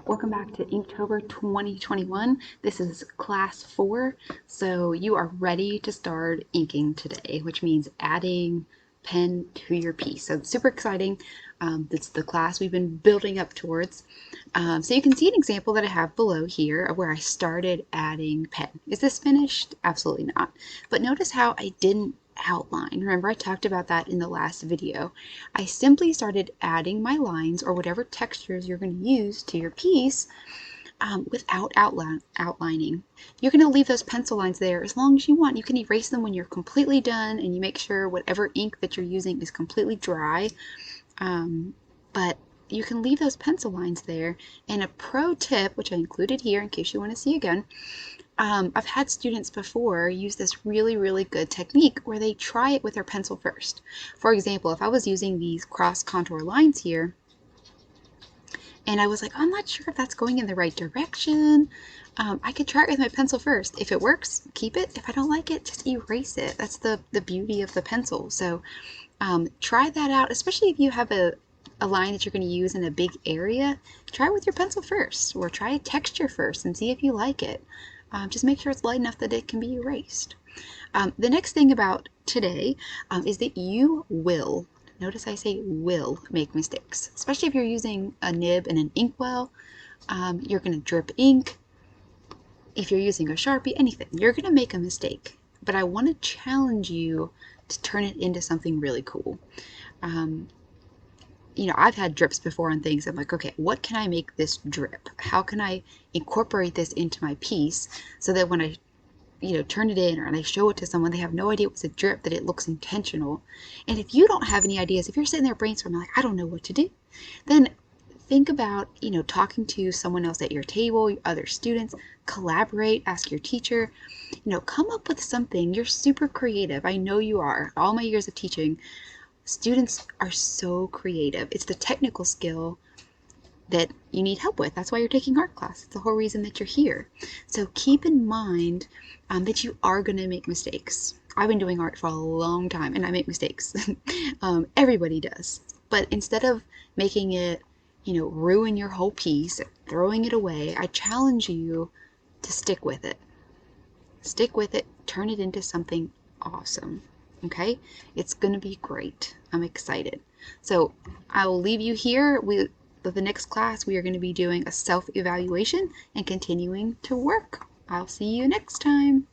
Welcome back to Inktober 2021. This is class 4, so you are ready to start inking today, which means adding pen to your piece. So it's super exciting. It's the class we've been building up towards. So you can see an example that I have below here of where I started adding pen. Is this finished? Absolutely not. But notice how I didn't outline. Remember, I talked about that in the last video. I simply started adding my lines or whatever textures you're going to use to your piece without outlining. You're going to leave those pencil lines there as long as you want. You can erase them when you're completely done and you make sure whatever ink that you're using is completely dry. But you can leave those pencil lines there. And a pro tip, which I included here in case you want to see again, I've had students before use this really good technique where they try it with their pencil first. For example, if I was using these cross contour lines here, and I was like, I'm not sure if that's going in the right direction, I could try it with my pencil first. If it works, keep it. If I don't like it, just erase it. That's the beauty of the pencil. So try that out, especially if you have a line that you're going to use in a big area. Try it with your pencil first, or try a texture first and see if you like it. Just make sure it's light enough that it can be erased. The next thing about today is that you will, notice I say will, make mistakes, especially if you're using a nib and an inkwell. You're going to drip ink. If you're using a Sharpie, anything, you're going to make a mistake. But I want to challenge you to turn it into something really cool. You know, I've had drips before on things. I'm like, okay, what can I make this drip? How can I incorporate this into my piece so that when I, turn it in or I show it to someone, they have no idea it was a drip, that it looks intentional. And if you don't have any ideas, if you're sitting there brainstorming like, I don't know what to do, then think about, talking to someone else at your table, other students, collaborate, ask your teacher, come up with something. You're super creative. I know you are. All my years of teaching, students are so creative. It's the technical skill that you need help with. That's why you're taking art class. It's the whole reason that you're here. So keep in mind that you are going to make mistakes. I've been doing art for a long time and I make mistakes. Everybody does. But instead of making it, ruin your whole piece, throwing it away, I challenge you to stick with it. Stick with it. Turn it into something awesome. Okay, it's gonna be great. I'm excited. So I will leave you here. For the next class, we are going to be doing a self-evaluation and continuing to work. I'll see you next time.